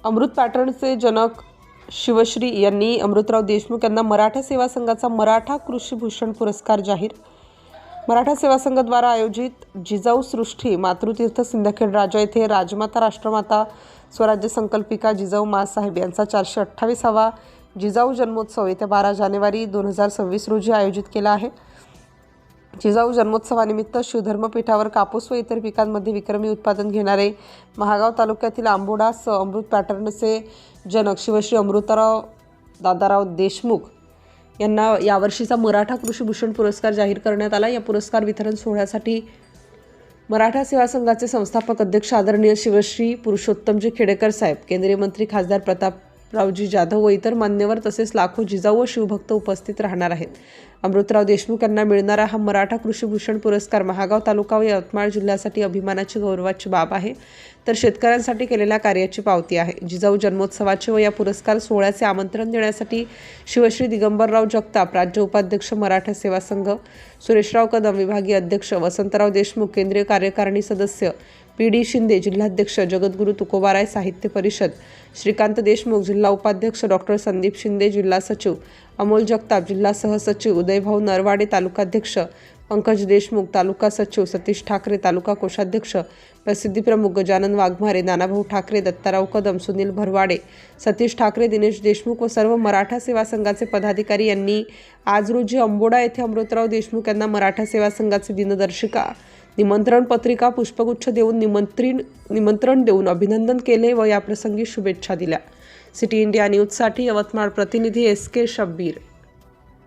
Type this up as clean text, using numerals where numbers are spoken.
अमृत पॅटर्नचे जनक शिवश्री यांनी अमृतराव देशमुख यांना मराठा सेवा संघाचा मराठा कृषी भूषण पुरस्कार जाहीर। मराठा सेवा संघाद्वारा आयोजित जिजाऊ सृष्टी मातृतीर्थ सिंदखेड राजा येथे राजमाता राष्ट्रमाता स्वराज्य संकल्पिका जिजाऊ माँसाहेब यांचा 428वा जिजाऊ जन्मोत्सव येत्या 12 जानेवारी 2026 रोजी आयोजित केला आहे। जिजाऊ जन्मोत्सवानिमित्त शिवधर्मपीठावर कापूस व इतर पिकांमध्ये विक्रमी उत्पादन घेणारे महागाव तालुक्यातील आंबोडासह अमृत पॅटर्नचे जनक शिवश्री अमृतराव दादाराव देशमुख यांना यावर्षीचा मराठा कृषी भूषण पुरस्कार जाहीर करण्यात आला। या पुरस्कार वितरण सोहळ्यासाठी मराठा सेवा संघाचे संस्थापक अध्यक्ष आदरणीय शिवश्री पुरुषोत्तमजी खेडेकर साहेब, केंद्रीय मंत्री खासदार प्रतापरावजी जाधव व इतर मान्यवर तसेच लाखो जिजाऊ व शिवभक्त उपस्थित राहणार आहेत। अमृतराव देशमुख यांना मिळणारा हा मराठा कृषी भूषण पुरस्कार महागाव तालुका व यवतमाळ जिल्ह्यासाठी अभिमानाची गौरवाची बाब आहे, तर शेतकऱ्यांसाठी केलेल्या कार्याची पावती आहे। जिजाऊ जन्मोत्सवाचे व या पुरस्कार सोहळ्याचे आमंत्रण देण्यासाठी शिवश्री दिगंबरराव जगताप, राज्य उपाध्यक्ष मराठा सेवा संघ, सुरेशराव कदम, विभागीय अध्यक्ष वसंतराव देशमुख, केंद्रीय कार्यकारिणी सदस्य PD शिंदे, जिल्हाध्यक्ष जगद्गुरू तुकोबाराय साहित्य परिषद श्रीकांत देशमुख, जिल्हा उपाध्यक्ष डॉक्टर संदीप शिंदे, जिल्हा सचिव अमोल जगताप, जिल्हा सहसचिव उदयभाऊ नरवाडे, तालुकाध्यक्ष पंकज देशमुख, तालुका सचिव सतीश ठाकरे, तालुका कोषाध्यक्ष प्रसिद्धी प्रमुख गजानन वाघमारे, नानाभाऊ ठाकरे, दत्ताराव कदम, सुनील भरवाडे, सतीश ठाकरे, दिनेश देशमुख व सर्व मराठा सेवा संघाचे पदाधिकारी यांनी आज रोजी अंबोडा येथे अमृतराव देशमुख यांना मराठा सेवा संघाचे दिनदर्शिका निमंत्रण पत्रिका पुष्पगुच्छ देऊन निमंत्रण देऊन अभिनंदन केले व याप्रसंगी शुभेच्छा दिल्या। सिटी इंडिया न्यूजसाठी यवतमाळ प्रतिनिधी SK शब्बीर।